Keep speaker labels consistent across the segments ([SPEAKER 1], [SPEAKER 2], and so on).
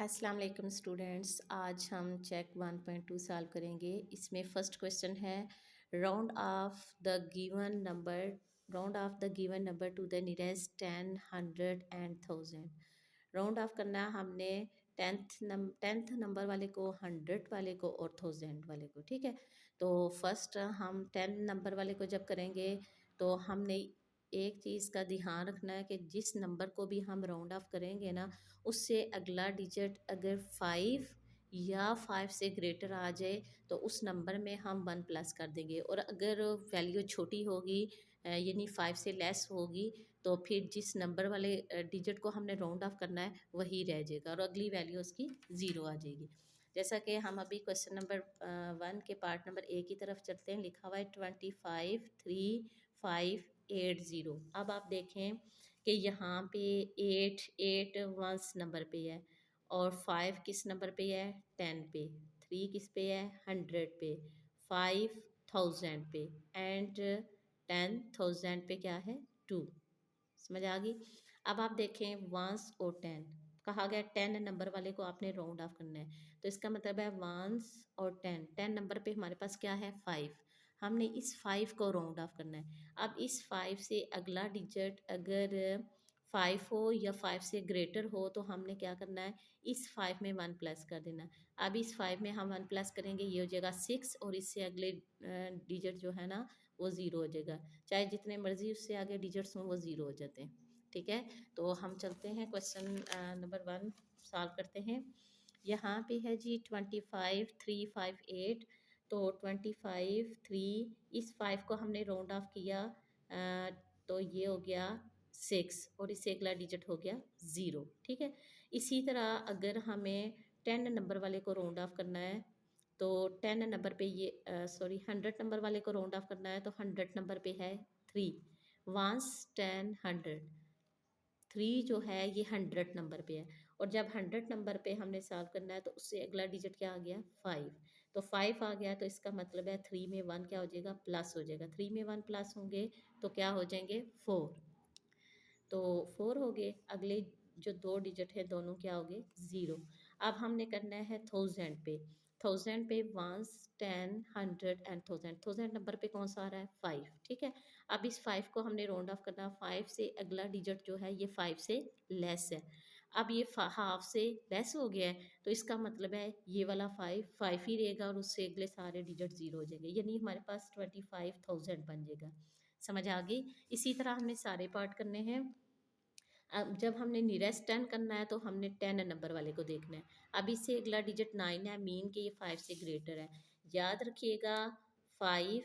[SPEAKER 1] अस्सलाम वालेकुम स्टूडेंट्स, आज हम चेक 1.2 सॉल्व करेंगे। इसमें फर्स्ट क्वेश्चन है round off the given number two the nearest 10, 100 and 1000। Round of करना है हमने टेंथ नंबर वाले को, 100 वाले को और 1000 वाले को। ठीक है, तो फर्स्ट हम 10 नंबर वाले को जब करेंगे तो हमने एक चीज़ का ध्यान रखना है कि जिस नंबर को भी हम राउंड ऑफ करेंगे ना, उससे अगला डिजिट अगर 5 या 5 से ग्रेटर आ जाए तो उस नंबर में हम 1 प्लस कर देंगे, और अगर वैल्यू छोटी होगी यानी 5 से लेस होगी तो फिर जिस नंबर वाले डिजिट को हमने राउंड ऑफ करना है वही रह जाएगा और अगली वैल्यू उसकी ज़ीरो आ जाएगी। जैसा कि हम अभी क्वेश्चन नंबर 1 के पार्ट नंबर ए की तरफ चलते हैं। लिखा हुआ है 253580। अब आप देखें कि यहाँ पे 8 वंस नंबर पे है और 5 किस नंबर पे है, 10 पे, 3 किस पे है, 100 पे, 5 1000 पे एंड 10,000 पे क्या है, 2। समझ आ गई। अब आप देखें वंस और 10 कहा गया, 10 नंबर वाले को आपने राउंड ऑफ करना है, तो इसका मतलब है वंस और 10 नंबर पे हमारे पास क्या है, 5। हमने इस 5 को राउंड ऑफ करना है। अब इस 5 से अगला डिजिट अगर 5 हो या 5 से ग्रेटर हो तो हमने क्या करना है, इस 5 में 1 प्लस कर देना है। अब इस 5 में हम 1 प्लस करेंगे, ये हो जाएगा 6, और इससे अगले डिजिट जो है ना वो ज़ीरो हो जाएगा। चाहे जितने मर्जी उससे आगे डिजिट्स हों वो ज़ीरो हो जाते हैं। ठीक है, तो हम चलते हैं क्वेश्चन नंबर 1 सॉल्व करते हैं। यहाँ पे है जी 25,358। तो 25,3, इस 5 को हमने राउंड ऑफ किया तो ये हो गया 6 और इससे अगला डिजिट हो गया 0। ठीक है, इसी तरह अगर हमें 10 नंबर वाले को राउंड ऑफ करना है तो 10 नंबर पे ये 100 नंबर वाले को राउंड ऑफ करना है तो 100 नंबर पे है 3। वंस 10 100, 3 जो है ये 100 नंबर पे है, और जब 100 नंबर पे हमने सॉल्व करना है तो उससे अगला डिजिट क्या आ गया, 5। तो 5 आ गया तो इसका मतलब है 3 में 1 क्या हो जाएगा, प्लस हो जाएगा। 3 में 1 प्लस होंगे तो क्या हो जाएंगे, 4। तो 4 हो गए। अगले जो दो डिजिट है दोनों क्या हो गए, 0। अब हमने करना है 1000 पे। 1000 पे वंस 10 100 एंड 1000 नंबर पे कौन सा आ रहा है, 5। ठीक है, अब इस 5 को हमने राउंड ऑफ करना है। 5 से अगला डिजिट जो है ये 5 से लेस है। अब ये हाफ से लेस हो गया है तो इसका मतलब है ये वाला 5 ही रहेगा और उससे अगले सारे डिजिट 0 हो जाएंगे, यानी हमारे पास 25,000 बन जाएगा। समझ आ गई। इसी तरह हमने सारे पार्ट करने हैं। अब जब हमने नियरेस्ट 10 करना है तो हमने 10 नंबर वाले को देखना है। अब इससे अगला डिजिट 9 है, मीन के ये 5 से ग्रेटर है। याद रखिएगा 5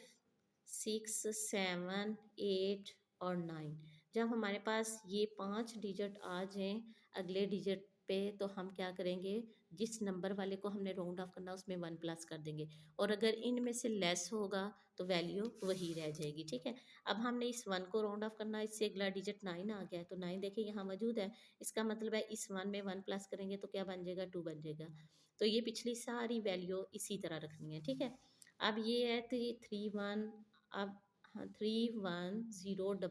[SPEAKER 1] 6 7 8 और 9, जब हमारे पास ये 5 डिजिट आ जाएं अगले डिजिट पे तो हम क्या करेंगे, जिस नंबर वाले को हमने राउंड ऑफ करना उसमें 1 प्लस कर देंगे, और अगर इनमें से लेस होगा तो वैल्यू वही रह जाएगी। ठीक है, अब हमने इस 1 को राउंड ऑफ करना है, इससे अगला डिजिट 9 आ गया है तो 9 देखिए यहाँ मौजूद है। इसका मतलब है इस 1 में 1 प्लस करेंगे तो क्या बन जाएगा, 2 बन जाएगा। तो ये पिछली सारी वैल्यू इसी तरह रखनी है। ठीक है, अब ये है 3 1, अब हाँ 3 1 0 2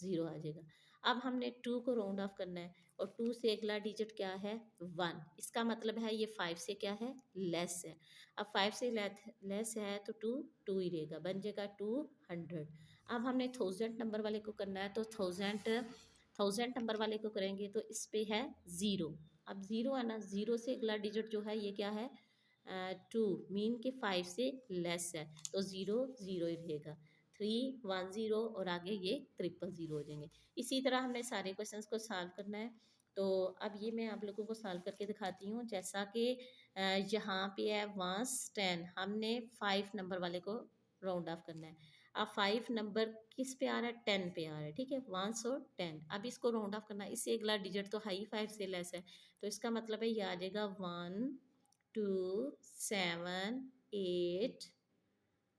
[SPEAKER 1] 2 आ जाएगा। अब हमने 2 को राउंड ऑफ करना है और 2 से अगला डिजिट क्या है, 1। इसका मतलब है ये 5 से क्या है, लेस है। अब 5 से लेस है तो 2 2 ही रहेगा, बन जाएगा 200। अब हमने 1000 नंबर वाले को करना है तो 1000 नंबर वाले को करेंगे तो इस पे है 0। अब 0 है ना, 0 से अगला डिजिट जो है ये क्या है, 2, मीन के 5 से लेस है तो 0 0 ही रहेगा। 3 1 0 और आगे ये 000 हो जाएंगे। इसी तरह हमने सारे क्वेश्चंस को सॉल्व करना है। तो अब ये मैं आप लोगों को सॉल्व करके दिखाती हूँ। जैसा कि यहाँ पे है वंस 10, हमने 5 नंबर वाले को राउंड ऑफ करना है। अब 5 नंबर किस पे आ रहा है, 10 पे आ रहा है। ठीक है, वंस और 10, अब इसको राउंड ऑफ करना है। इससे अगला डिजिट तो हाई 5 से लेस है तो इसका मतलब है ये आ जाएगा 1 2 7 8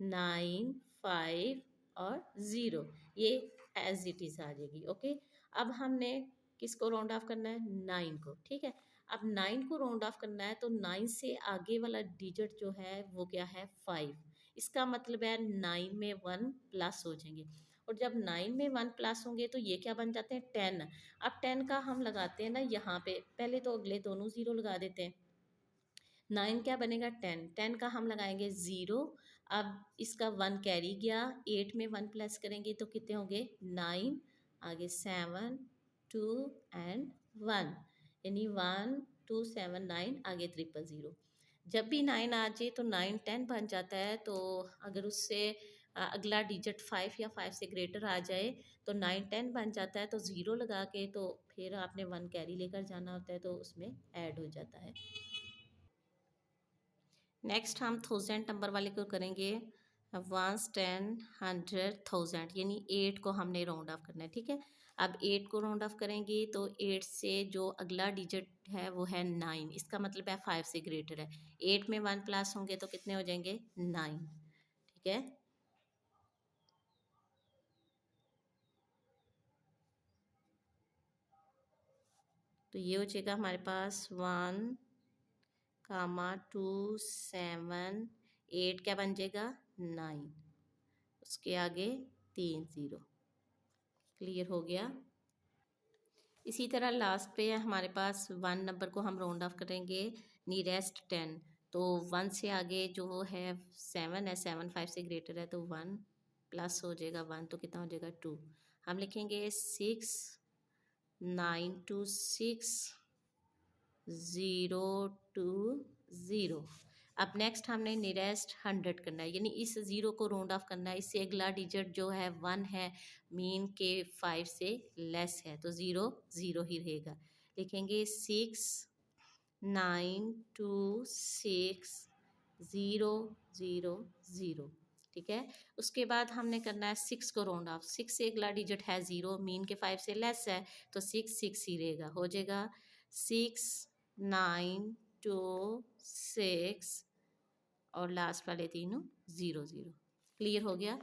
[SPEAKER 1] 9 5 और 0। ये एज इट इज़ आ जाएगी। ओके, अब हमने किसको राउंड ऑफ करना है, 9 को। ठीक है, अब 9 को राउंड ऑफ करना है तो 9 से आगे वाला डिजिट जो है वो क्या है, 5। इसका मतलब है 9 में 1 प्लस हो जाएंगे, और जब 9 में 1 प्लस होंगे तो ये क्या बन जाते हैं 10। अब 10 का हम लगाते हैं ना यहाँ पे, पहले तो अगले दोनों ज़ीरो लगा देते हैं। 9 क्या बनेगा 10, 10 का हम लगाएंगे ज़ीरो। अब इसका 1 कैरी गया, 8 में 1 प्लस करेंगे तो कितने होंगे 9, आगे 7 2 एंड 1, यानी 1 2 7 9, आगे 000। जब भी 9 आ जाए तो 9 10 बन जाता है। तो अगर उससे अगला डिजिट 5 या 5 से ग्रेटर आ जाए तो 9 10 बन जाता है, तो ज़ीरो लगा के तो फिर आपने 1 कैरी लेकर जाना होता है, तो उसमें ऐड हो जाता है। नेक्स्ट हम थाउजेंड नंबर वाले को करेंगे। वंस 10 100 थाउजेंड, यानी 8 को हमने राउंड ऑफ करना है, ठीक है। अब 8 को राउंड ऑफ करेंगे तो 8 से जो अगला डिजिट है वो है 9, इसका मतलब है 5 से ग्रेटर है। 8 में 1 प्लस होंगे तो कितने हो जाएंगे 9, ठीक है। तो ये हो जाएगा हमारे पास 1 कामा 2 7 8, क्या बन जाएगा 9, उसके आगे 3 0। क्लियर हो गया। इसी तरह लास्ट पे है हमारे पास 1 नंबर को हम राउंड ऑफ करेंगे नियरेस्ट 10। तो 1 से आगे जो है 7 है, 7 5 से ग्रेटर है तो 1 प्लस हो जाएगा 1, तो कितना हो जाएगा 2। हम लिखेंगे 6 9 2 6 0 2 0। अब नेक्स्ट हमने नियरेस्ट 100 करना है, यानी इस ज़ीरो को राउंड ऑफ करना है। इससे अगला डिजिट जो है 1 है, मीन के 5 से लेस है, तो ज़ीरो ज़ीरो ही रहेगा। लिखेंगे 6 9 2 6 0 0 0, ठीक है। उसके बाद हमने करना है 6 को राउंड ऑफ। 6 से अगला डिजिट है 0, मीन के 5 से लेस है, तो 6 6 ही रहेगा, हो जाएगा 6 9 2 6 और लास्ट वाले तीनों 0 0। क्लियर हो गया।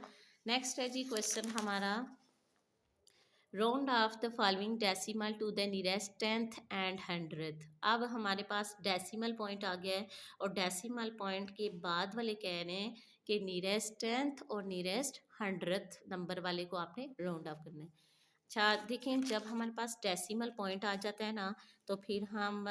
[SPEAKER 1] नेक्स्ट है जी क्वेश्चन हमारा, round off the following decimal to the nearest 10th and 100th। अब हमारे पास डेसिमल पॉइंट आ गया है और डेसिमल पॉइंट के बाद वाले कह रहे हैं कि नियरेस्ट 10th और नियरेस्ट 100th नंबर वाले को आपने राउंड ऑफ करना है। अच्छा देखें, जब हमारे पास डेसिमल पॉइंट आ जाता है ना तो फिर हम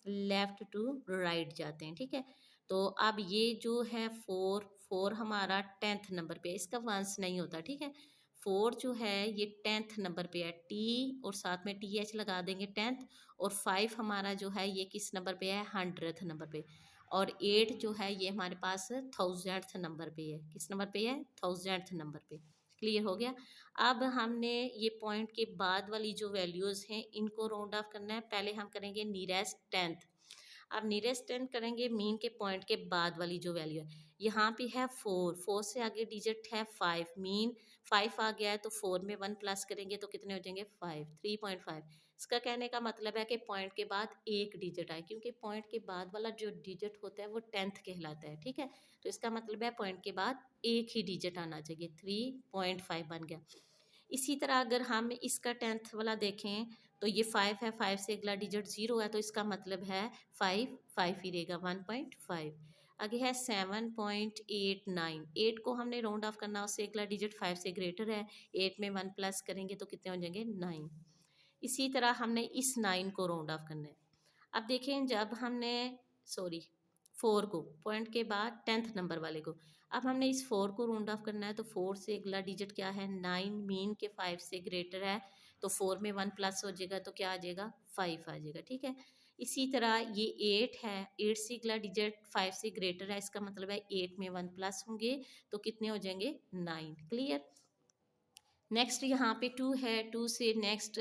[SPEAKER 1] लेफ़्ट टू राइट जाते हैं, ठीक है। तो अब ये जो है 4 4 हमारा 10th नंबर पे है, इसका वंस नहीं होता, ठीक है। 4 जो है ये 10th नंबर पे है, टी और साथ में टी एच लगा देंगे 10th। और 5 हमारा जो है ये किस नंबर पे है 100th नंबर पे। और 8 जो है ये हमारे पास 1000th नंबर पे है, किस नंबर पे है 1000th नंबर पे। क्लियर हो गया। अब हमने ये पॉइंट के बाद वाली जो वैल्यूज़ हैं इनको राउंड ऑफ करना है। पहले हम करेंगे नियरेस्ट 10th। अब नियरेस्ट 10 करेंगे मीन के पॉइंट के बाद वाली जो वैल्यू है, यहाँ पे है 4, 4 से आगे डिजिट है 5, मीन 5 आ गया है तो 4 में 1 प्लस करेंगे तो कितने हो जाएंगे 5, 3.5। इसका कहने का मतलब है कि पॉइंट के बाद एक डिजिट आए, क्योंकि पॉइंट के बाद वाला जो डिजिट होता है वो 10th कहलाता है, ठीक है। तो इसका मतलब है पॉइंट के बाद एक ही डिजिट आना चाहिए, 3.5 बन गया। इसी तरह अगर हम इसका 10th वाला देखें तो ये 5 है, 5 से अगला डिजिट 0 है, तो इसका मतलब है 5 5 ही रहेगा, 1.5। आगे है 7.89, 8 को हमने राउंड ऑफ करना, उससे अगला डिजिट 5 से ग्रेटर है, 8 में 1 प्लस करेंगे तो कितने हो जाएंगे 9। इसी तरह हमने इस 9 को राउंड ऑफ करना है। अब देखें जब हमने सॉरी 4 को पॉइंट के बाद 10th नंबर वाले को, अब हमने इस 4 को राउंड ऑफ करना है, तो 4 से अगला डिजिट क्या है 9, मीन के 5 से ग्रेटर है, तो 4 में 1 प्लस हो जाएगा तो क्या आ जाएगा 5 आ जाएगा, ठीक है। इसी तरह ये 8 है, 8 से अगला डिजिट 5 से ग्रेटर है, इसका मतलब है 8 में 1 प्लस होंगे तो कितने हो जाएंगे 9। क्लियर। नेक्स्ट यहाँ पे 2 है, 2 से नेक्स्ट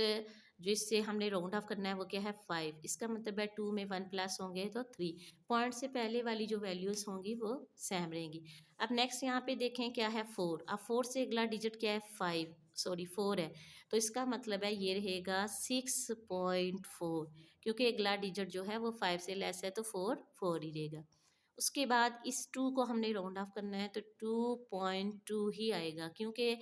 [SPEAKER 1] जिससे हमने राउंड ऑफ करना है वो क्या है 5, इसका मतलब है 2 में 1 प्लस होंगे तो 3। पॉइंट से पहले वाली जो वैल्यूज़ होंगी वो सेम रहेंगी। अब नेक्स्ट यहाँ पे देखें क्या है 4, अब 4 से अगला डिजिट क्या है 5 सॉरी 4 है, तो इसका मतलब है ये रहेगा 6.4, क्योंकि अगला डिजिट जो है वो 5 से लेस है तो 4 4 ही रहेगा। उसके बाद इस 2 को हमने राउंड ऑफ करना है तो 2.2 ही आएगा, क्योंकि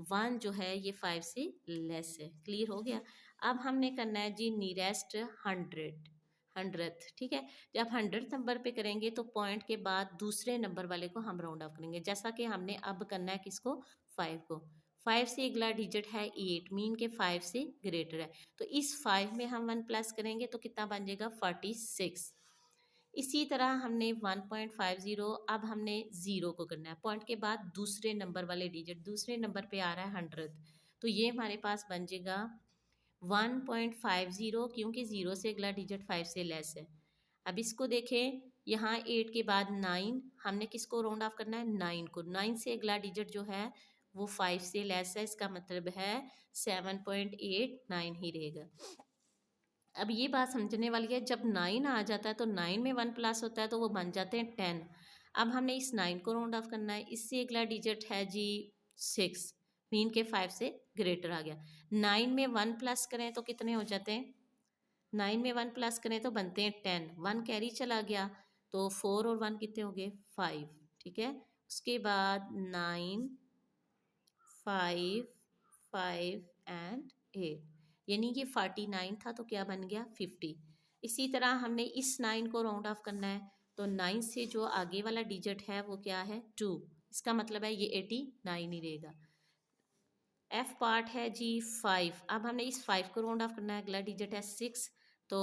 [SPEAKER 1] 1 जो है ये 5 से लेस है। क्लियर हो गया। अब हमने करना है जी नियरेस्ट 100th, ठीक है। जब 100th नंबर पे करेंगे तो पॉइंट के बाद दूसरे नंबर वाले को हम राउंड ऑफ करेंगे, जैसा कि हमने अब करना है किसको 5 को। 5 से अगला डिजिट है 8, मीन के 5 से ग्रेटर है, तो इस 5 में हम 1 प्लस करेंगे तो कितना बन जाएगा 46। इसी तरह हमने 1.50, अब हमने ज़ीरो को करना है, पॉइंट के बाद दूसरे नंबर वाले डिजिट, दूसरे नंबर पे आ रहा है 100, तो ये हमारे पास बन जाएगा 1.50, क्योंकि ज़ीरो से अगला डिजिट 5 से लेस है। अब इसको देखें, यहाँ 8 के बाद 9, हमने किसको राउंड ऑफ करना है 9 को, 9 से अगला डिजिट जो है वो 5 से लेस है, इसका मतलब है 7.89 ही रहेगा। अब ये बात समझने वाली है, जब 9 आ जाता है तो 9 में 1 प्लस होता है तो वो बन जाते हैं 10। अब हमने इस 9 को राउंड ऑफ करना है, इससे अगला डिजिट है जी 6, मीन के 5 से ग्रेटर आ गया। 9 में 1 प्लस करें तो कितने हो जाते हैं, 9 में 1 प्लस करें तो बनते हैं 10, 1 कैरी चला गया तो 4 और 1 कितने हो गए 5, ठीक है। उसके बाद 9, 5, 5 एंड 8, यानी कि 49 था तो क्या बन गया 50। इसी तरह हमने इस 9 को राउंड ऑफ करना है, तो 9 से जो आगे वाला डिजिट है वो क्या है 2, इसका मतलब है ये 89 ही रहेगा। एफ पार्ट है जी 5, अब हमने इस 5 को राउंड ऑफ करना है, अगला डिजिट है 6, तो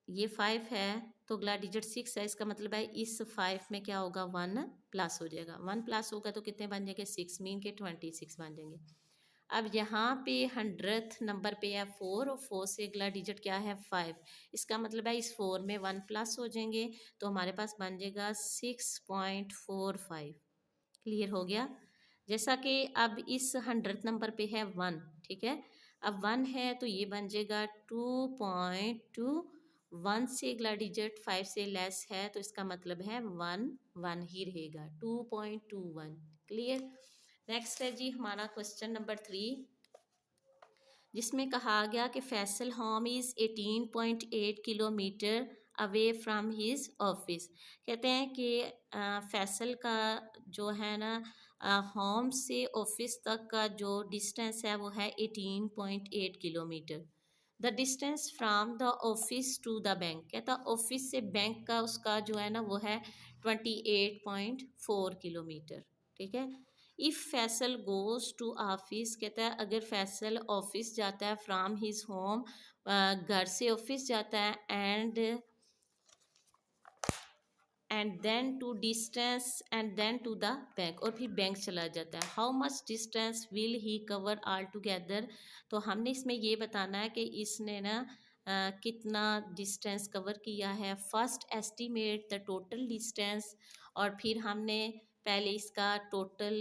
[SPEAKER 1] ये 5 है तो अगला डिजिट 6 है, इसका मतलब है इस 5 में क्या होगा 1 प्लस हो जाएगा, 1 प्लस होगा तो कितने बन जाएंगे 6, मीन के 26 बन जाएंगे। अब यहाँ पे 100th नंबर पे है 4 और 4 से अगला डिजिट क्या है 5, इसका मतलब है इस 4 में 1 प्लस हो जाएंगे तो हमारे पास बन जाएगा 6.45। क्लियर हो गया। जैसा कि अब इस 100th नंबर पे है 1, ठीक है, अब 1 है तो ये बन जाएगा 2.2, 1 से अगला डिजिट 5 से लेस है तो इसका मतलब है 1 1 ही रहेगा, 2.21। क्लियर। नेक्स्ट है जी हमारा क्वेश्चन नंबर 3, जिसमें कहा गया कि Faisal home is 18.8 kilometre away from his office. कहते हैं कि फैसल का जो है ना होम से ऑफिस तक का जो डिस्टेंस है वो है 18.8 kilometre. The distance from the office to the bank, कहता ऑफिस से बैंक का उसका जो है ना वो है 28.4 किलोमीटर, ठीक है। If Faisal goes to office, कहता है अगर फैसल ऑफिस जाता है फ्रॉम हिज होम, घर से ऑफिस जाता है, and then to the bank, और फिर बैंक चला जाता है, how much distance will he cover all together. तो हमने इसमें ये बताना है कि इसने ना कितना डिस्टेंस कवर किया है। First estimate the total distance, और फिर हमने पहले इसका टोटल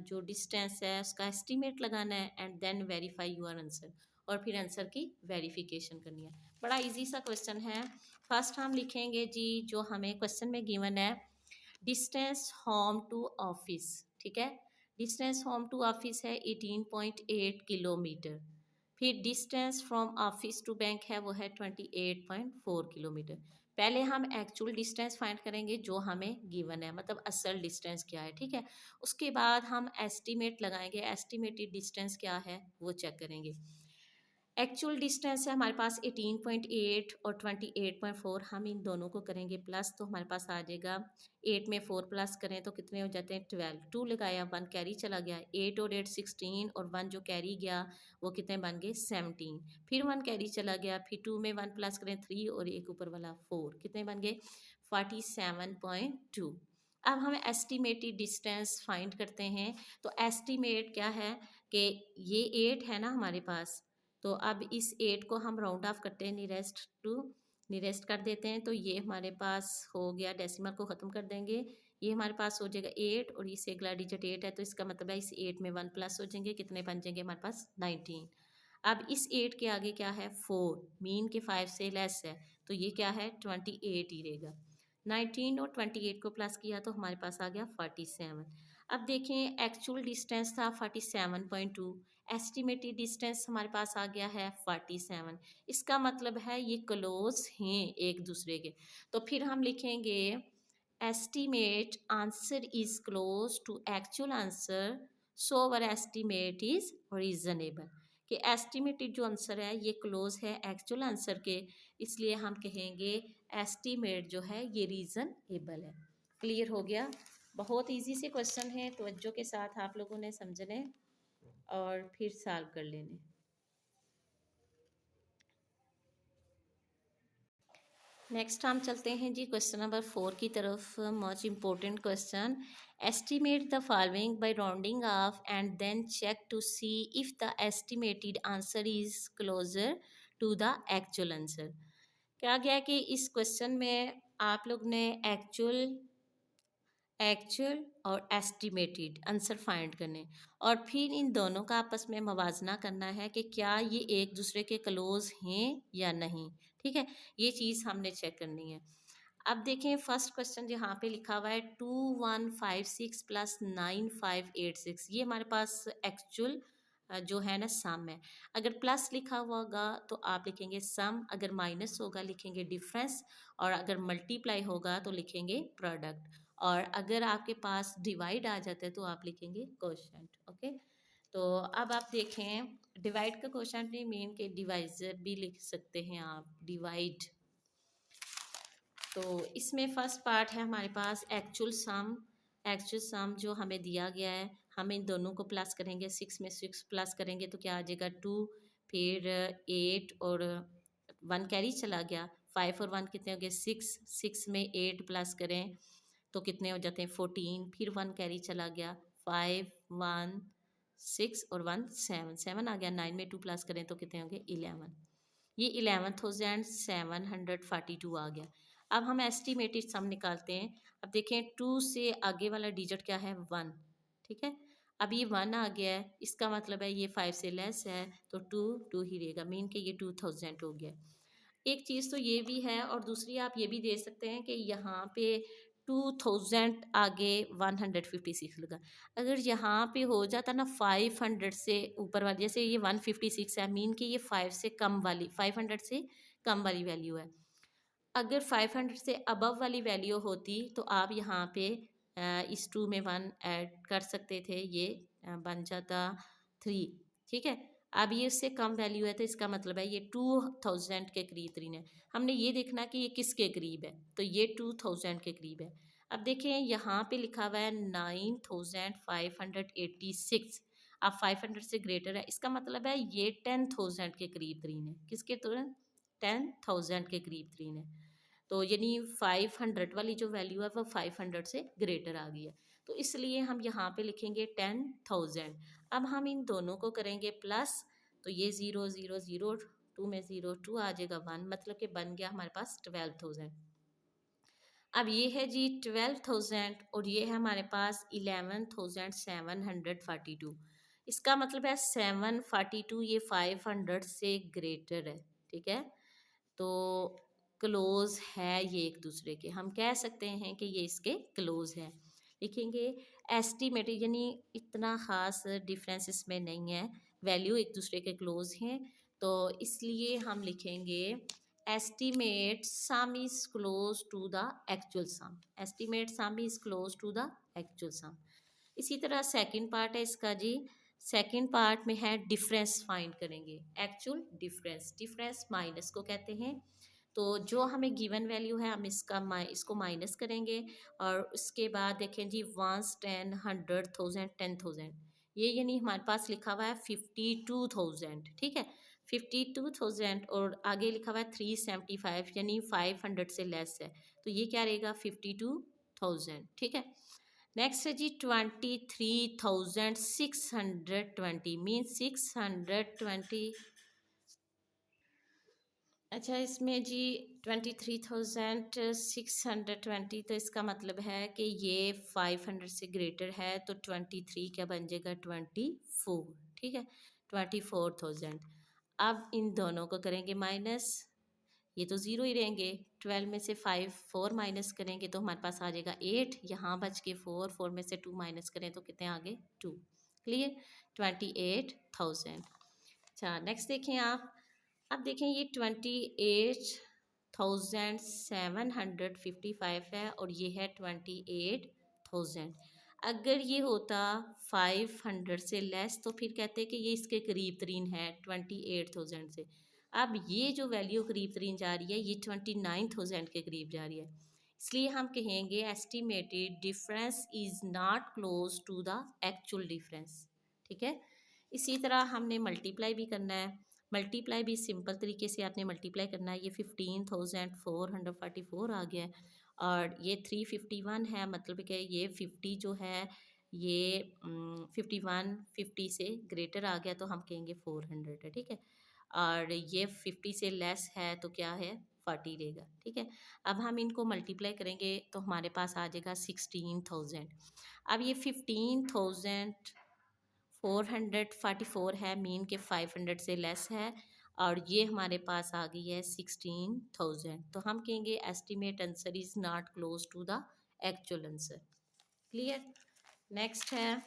[SPEAKER 1] जो डिस्टेंस है उसका एस्टिमेट लगाना है, and then verify your answer, और फिर आंसर की वेरिफिकेशन करनी है। बड़ा इजी सा क्वेश्चन है। फर्स्ट हम लिखेंगे जी, जो हमें क्वेश्चन में गिवन है डिस्टेंस होम टू ऑफिस, ठीक है, डिस्टेंस होम टू ऑफिस है 18.8 किलोमीटर, फिर distance from office to bank है वो है 28.4 किलोमीटर। पहले हम एक्चुअल डिस्टेंस फाइंड करेंगे जो हमें गिवन है, मतलब असल डिस्टेंस क्या है, ठीक है। उसके बाद हम एस्टिमेट लगाएंगे, एस्टिमेटेड डिस्टेंस क्या है वो चेक करेंगे। एक्चुअल डिस्टेंस है हमारे पास 18.8 और 28.4, हम इन दोनों को करेंगे प्लस तो हमारे पास आ जाएगा 8 में 4 प्लस करें तो कितने हो जाते हैं 12, 2 लगाया 1 कैरी चला गया, 8 और 8 16, और 1 जो कैरी गया वो कितने बन गए 17, फिर 1 कैरी चला गया, फिर 2 में 1 प्लस करें 3 और एक ऊपर वाला 4, कितने बन गए 47.2। अब हम एस्टिमेटेड डिस्टेंस फाइंड करते हैं, तो एस्टिमेट क्या है कि ये 8 है ना हमारे पास, तो अब इस 8 को हम राउंड ऑफ करते हैं नियरेस्ट टू, नियरेस्ट कर देते हैं, तो ये हमारे पास हो गया, डेसिमल को ख़त्म कर देंगे, ये हमारे पास हो जाएगा 8 और इससे अगला डिजिट 8 है तो इसका मतलब है इस 8 में 1 प्लस हो जाएंगे, कितने बन जाएंगे हमारे पास 19। अब इस 8 के आगे क्या है 4, मीन के 5 से लेस है तो ये क्या है 28 ही रहेगा। 19 और 28 को प्लस किया तो हमारे पास आ गया 47। अब देखें एक्चुअल डिस्टेंस था 47.2, एस्टिमेटेड डिस्टेंस हमारे पास आ गया है 47, इसका मतलब है ये क्लोज हैं एक दूसरे के, तो फिर हम लिखेंगे estimate answer is close to actual answer, so our estimate is reasonable, कि एस्टिमेटेड जो आंसर है ये क्लोज है एक्चुअल आंसर के, इसलिए हम कहेंगे एस्टिमेट जो है ये रीजनेबल है। क्लियर हो गया। बहुत इजी से क्वेश्चन है, तवज्जो के साथ आप लोगों ने समझने और फिर सॉल्व कर लेने। नेक्स्ट हम चलते हैं जी क्वेश्चन नंबर 4 की तरफ। Much important question. Estimate the following by rounding off and then check to see if the estimated answer is closer to the actual answer. क्या गया कि इस क्वेश्चन में आप लोग ने एक्चुअल एक्चुअल और एस्टिमेटेड आंसर फाइंड करने और फिर इन दोनों का आपस में मवाजना करना है कि क्या ये एक दूसरे के क्लोज हैं या नहीं। ठीक है, ये चीज़ हमने चेक करनी है। अब देखें फर्स्ट क्वेश्चन यहाँ पे लिखा हुआ है 2156 प्लस 9586, ये हमारे पास एक्चुअल जो है ना सम है। अगर प्लस लिखा हुआ होगा तो आप लिखेंगे सम, अगर माइनस होगा लिखेंगे डिफरेंस, और अगर मल्टीप्लाई होगा तो लिखेंगे प्रोडक्ट, और अगर आपके पास डिवाइड आ जाता है तो आप लिखेंगे कोशेंट। ओके, तो अब आप देखें डिवाइड का कोशेंट नहीं मीन के डिवाइजर भी लिख सकते हैं आप, डिवाइड। तो इसमें फर्स्ट पार्ट है हमारे पास एक्चुअल सम। एक्चुअल सम जो हमें दिया गया है, हम इन दोनों को प्लस करेंगे, 6 में 6 प्लस करेंगे तो क्या आ जाएगा 2, फिर 8 और 1 कैरी चला गया, 5 और 1 कितने हो गए 6, 6 में 8 प्लस करें तो कितने हो जाते हैं 14, फिर 1 कैरी चला गया, 5 1 6 और 1 7, 7 आ गया, 9 में 2 प्लस करें तो कितने होंगे 11, ये 11,742 आ गया। अब हम एस्टिमेटेड सम निकालते हैं। अब देखें 2 से आगे वाला डिजिट क्या है 1, ठीक है। अब ये 1 आ गया है, इसका मतलब है ये 5 से लेस है तो 2 2 ही रहेगा, मीन के ये 2000 हो गया। एक चीज़ तो ये भी है, और दूसरी आप ये भी दे सकते हैं कि यहाँ पे 2000 आगे 156 लगा, अगर यहाँ पे हो जाता ना 500 से ऊपर वाली, जैसे ये 156 है मीन कि ये 5 से कम वाली, 500 से कम वाली वैल्यू है। अगर 500 से अबव वाली वैल्यू होती तो आप यहाँ पे इस 2 में 1 ऐड कर सकते थे, ये बन जाता 3, ठीक है। अब ये उससे कम वैल्यू है तो इसका मतलब है ये 2000 के करीब तरीन है। हमने ये देखना कि ये किसके करीब है, तो ये 2000 के करीब है। अब देखें यहाँ पे लिखा हुआ है 9586, अब 500 से ग्रेटर है, इसका मतलब है ये 10,000 के करीब तरीन है। किसके तुरंत 10,000 के करीब तरीन है, तो यानी 500 वाली जो वैल्यू है वो 500 से ग्रेटर आ गई है, तो इसलिए हम यहाँ पे लिखेंगे 10,000। अब हम इन दोनों को करेंगे प्लस, तो ये 0 0 0, 2 में 0 2 आ जाएगा 1, मतलब कि बन गया हमारे पास 12,000। अब ये है जी 12,000 और ये है हमारे पास 11,742, इसका मतलब है 742 ये 500 से ग्रेटर है, ठीक है। तो क्लोज है ये एक दूसरे के, हम कह सकते हैं कि ये इसके क्लोज है। लिखेंगे एस्टिमेट, यानी इतना ख़ास डिफरेंस इसमें नहीं है, वैल्यू एक दूसरे के क्लोज हैं, तो इसलिए हम लिखेंगे estimate sum is close to the actual sum. Estimate sum is close to the actual sum. इसी तरह सेकंड पार्ट है इसका जी, सेकंड पार्ट में है डिफरेंस फाइंड करेंगे, एक्चुअल डिफरेंस, डिफरेंस माइनस को कहते हैं। तो जो हमें गिवन वैल्यू है हम इसको माइनस करेंगे, और उसके बाद देखें जी 1 10 100 1000 10,000, ये यानी हमारे पास लिखा हुआ है 52,000, ठीक है 52,000, और आगे लिखा हुआ है 375 यानी 500 से लेस है, तो ये क्या रहेगा 52,000, ठीक है। नेक्स्ट है जी 23,620 मीन 620। अच्छा इसमें जी 23,620, तो इसका मतलब है कि ये 500 से ग्रेटर है, तो 23 क्या बन जाएगा 24, ठीक है 24,000। अब इन दोनों को करेंगे माइनस, ये तो ज़ीरो ही रहेंगे, 12 में से 4 माइनस करेंगे तो हमारे पास आ जाएगा 8, यहाँ बच के 4 में से 2 माइनस करें तो कितने आगे 2, क्लियर 28,000। अच्छा नेक्स्ट देखें आप, अब देखें ये 28,755 है और ये है 28,000। अगर ये होता 500 से लेस तो फिर कहते कि ये इसके करीब तरीन है 28,000 से। अब ये जो वैल्यू करीब तरीन जा रही है ये 29,000 के करीब जा रही है, इसलिए हम कहेंगे estimated difference is not close to the actual difference. ठीक है, इसी तरह हमने मल्टीप्लाई भी करना है। मल्टीप्लाई भी सिंपल तरीके से आपने मल्टीप्लाई करना है। ये 15,444 आ गया है और ये 351 है, मतलब कि ये 50 जो है ये 51 50 से ग्रेटर आ गया तो हम कहेंगे 400 है। ठीक है, और ये 50 से लेस है तो क्या है 40 रहेगा। ठीक है, अब हम इनको मल्टीप्लाई करेंगे तो हमारे पास आ जाएगा 16,000। अब ये 15,444 है, मीन के 500 से लेस है और ये हमारे पास आ गई है 16,000, तो हम कहेंगे estimate answer is not close to the actual answer. Clear. Next है,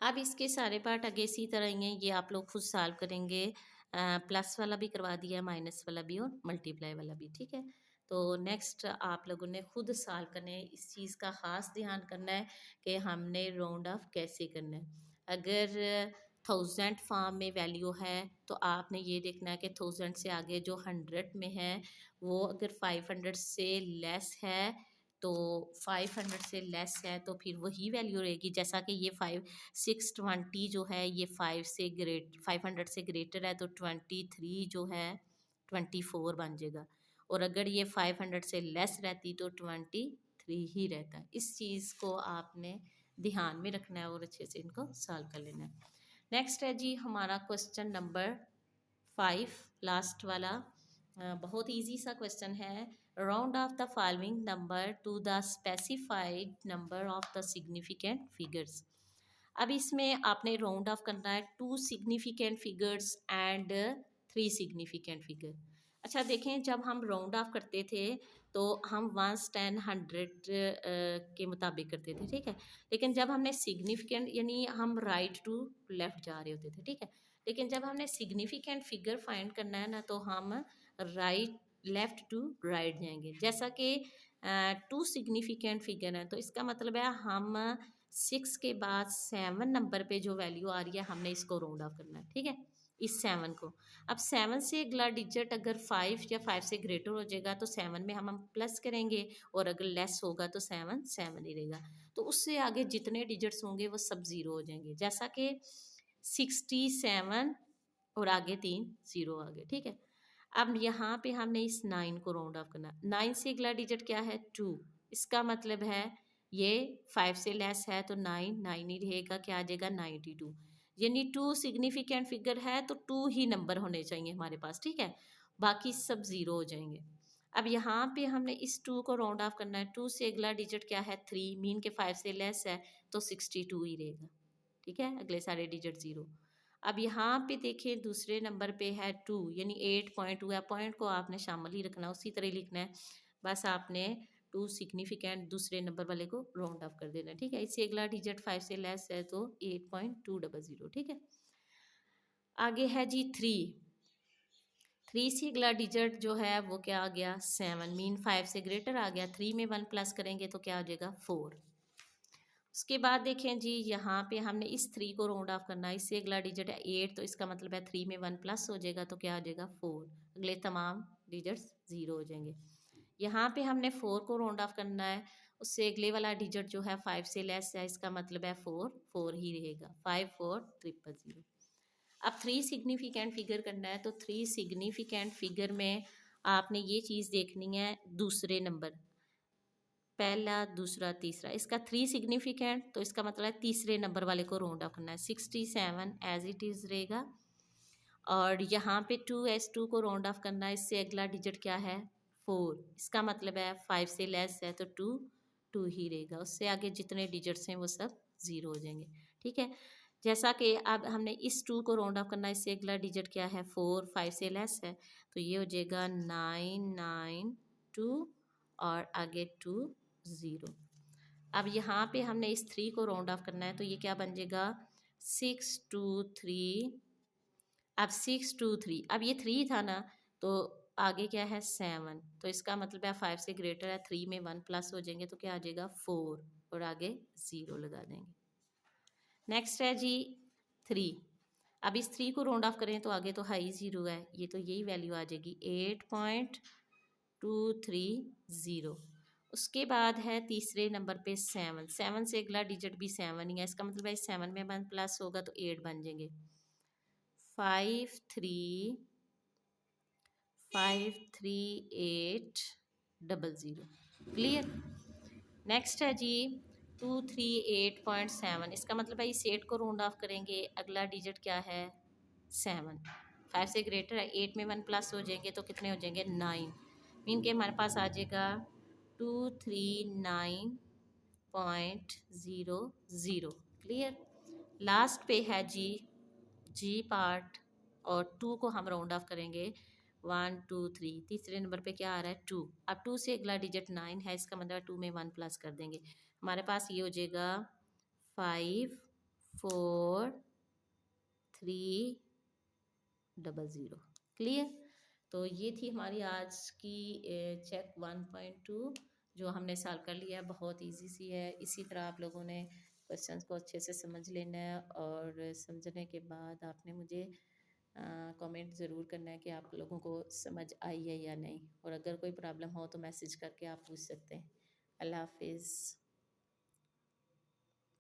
[SPEAKER 1] अब इसके सारे पार्ट आगे इसी तरह ही हैं, ये आप लोग खुद सॉल्व करेंगे। प्लस वाला भी करवा दिया, माइनस वाला भी और मल्टीप्लाई वाला भी। ठीक है, तो नेक्स्ट आप लोगों ने खुद सॉल्व करने है, इस चीज़ का ख़ास ध्यान करना है कि हमने राउंड ऑफ कैसे करना है। अगर 1000 फॉर्म में वैल्यू है तो आपने ये देखना है कि 1000 से आगे जो 100 में है वो अगर 500 से लेस है तो 500 से लेस है तो फिर वही वैल्यू रहेगी। जैसा कि ये 620 जो है ये 500 से ग्रेटर है तो 23 जो है 24 बन जाएगा, और अगर ये 500 से लेस रहती तो 23 ही रहता। इस चीज़ को आपने ध्यान में रखना है और अच्छे से इनको सॉल्व कर लेना है। नेक्स्ट है जी हमारा क्वेश्चन नंबर 5, लास्ट वाला। बहुत इजी सा क्वेश्चन है। Round off the following number two the specified number of the significant figures. अब इसमें आपने राउंड ऑफ करना है 2 significant figures and 3 significant figure. अच्छा देखें, जब हम राउंड ऑफ करते थे तो हम 1 10 100 के मुताबिक करते थे। ठीक है, लेकिन जब हमने सिग्निफिकेंट यानी हम राइट टू लेफ्ट जा रहे होते थे। ठीक है, लेकिन जब हमने सिग्निफिकेंट फिगर फाइंड करना है ना तो हम राइट लेफ्ट टू राइट जाएंगे। जैसा कि 2 सिग्निफिकेंट फिगर है तो इसका मतलब है हम 6 के बाद 7 नंबर पे जो वैल्यू आ रही है हमने इसको राउंड ऑफ करना है। ठीक है, इस 7 को। अब 7 से अगला डिजिट अगर 5 या 5 से ग्रेटर हो जाएगा तो 7 में हम प्लस करेंगे, और अगर लेस होगा तो 7 7 ही रहेगा। तो उससे आगे जितने डिजिट्स होंगे वो सब ज़ीरो हो जाएंगे। जैसा कि 67 और आगे 3 ज़ीरो आ गए। ठीक है, अब यहाँ पे हमने इस 9 को राउंड ऑफ करना। 9 से अगला डिजिट क्या है 2, इसका मतलब है ये 5 से लेस है तो 9 9 ही रहेगा, क्या आ जाएगा 92। यानी 2 सिग्निफिकेंट फिगर है तो 2 ही नंबर होने चाहिए हमारे पास। ठीक है, बाकी सब ज़ीरो हो जाएंगे। अब यहाँ पे हमने इस 2 को राउंड ऑफ करना है। 2 से अगला डिजिट क्या है 3, मीन के 5 से लेस है तो 62 ही रहेगा। ठीक है, अगले सारे डिजिट ज़ीरो। अब यहाँ पे देखिए दूसरे नंबर पे है 2, यानी 8.2 है। पॉइंट को आपने शामिल ही रखना, उसी तरह लिखना है। बस आपने 2 सिग्निफिकेंट दूसरे नंबर वाले को राउंड ऑफ कर देना। ठीक है, इससे अगला डिजिट 5 से लेस है तो 8.200। ठीक है, आगे है जी 3 से अगला डिजिट जो है वो क्या आ गया 7, मीन 5 से ग्रेटर आ गया। 3 में 1 प्लस करेंगे तो क्या आ जाएगा 4। उसके बाद देखें जी यहाँ पे हमने इस 3 को राउंड ऑफ करना है। इससे अगला डिजिट है 8 तो इसका मतलब है 3 में 1 प्लस हो जाएगा तो क्या हो जाएगा 4। अगले तमाम डिजिट्स ज़ीरो हो जाएंगे। यहाँ पे हमने 4 को राउंड ऑफ करना है। उससे अगले वाला डिजिट जो है 5 से लेस है, इसका मतलब है 4 4 ही रहेगा। 5 4 000। अब 3 सिग्निफिकेंट फिगर करना है तो 3 सिग्निफिकेंट फिगर में आपने ये चीज़ देखनी है, दूसरे नंबर पहला दूसरा तीसरा, इसका 3 सिग्निफिकेंट तो इसका मतलब है तीसरे नंबर वाले को राउंड ऑफ करना है। 67 एज इट इज़ रहेगा, और यहाँ पे 2s2 को राउंड ऑफ करना है। इससे अगला डिजिट क्या है 4, इसका मतलब है 5 से लेस है तो 2 2 ही रहेगा। उससे आगे जितने डिजिट्स हैं वो सब ज़ीरो हो जाएंगे। ठीक है, जैसा कि अब हमने इस 2 को राउंड ऑफ करना है। इससे अगला डिजिट क्या है 4, 5 से लेस है तो ये हो जाएगा 992 और आगे 2 0। अब यहाँ पे हमने इस 3 को राउंड ऑफ करना है तो ये क्या बन जाएगा 623। अब 623, अब ये 3 था ना तो आगे क्या है 7, तो इसका मतलब है 5 से ग्रेटर है। 3 में 1 प्लस हो जाएंगे तो क्या आ जाएगा 4 और आगे 0 लगा देंगे। नेक्स्ट है जी 3। अब इस 3 को राउंड ऑफ करें तो आगे तो हाई 0 है, ये तो यही वैल्यू आ जाएगी 8.2 230। उसके बाद है तीसरे नंबर पे 7, 7 से अगला डिजिट भी 7 ही है, इसका मतलब है 7 में 1 प्लस होगा तो 8 बन जाएंगे। 535800। क्लियर। नेक्स्ट है जी 238.7, इसका मतलब है इस 8 को राउंड ऑफ करेंगे, अगला डिजिट क्या है 7, 5 से ग्रेटर है, 8 में 1 प्लस हो जाएंगे तो कितने हो जाएंगे 9, मीन के हमारे पास आ जाएगा 239.00। क्लियर। लास्ट पे है जी जी पार्ट, और 2 को हम राउंड ऑफ करेंगे 1 2 3, तीसरे नंबर पे क्या आ रहा है 2, अब 2 से अगला डिजिट 9 है, इसका मतलब 2 में 1 प्लस कर देंगे, हमारे पास ये हो जाएगा 5430। क्लियर। तो ये थी हमारी आज की चेक 1.2 जो हमने सॉल्व कर लिया है, बहुत इजी सी है। इसी तरह आप लोगों ने क्वेश्चंस को अच्छे से समझ लेना है, और समझने के बाद आपने मुझे कमेंट ज़रूर करना है कि आप लोगों को समझ आई है या नहीं, और अगर कोई प्रॉब्लम हो तो मैसेज करके आप पूछ सकते हैं। अल्लाह हाफिज़।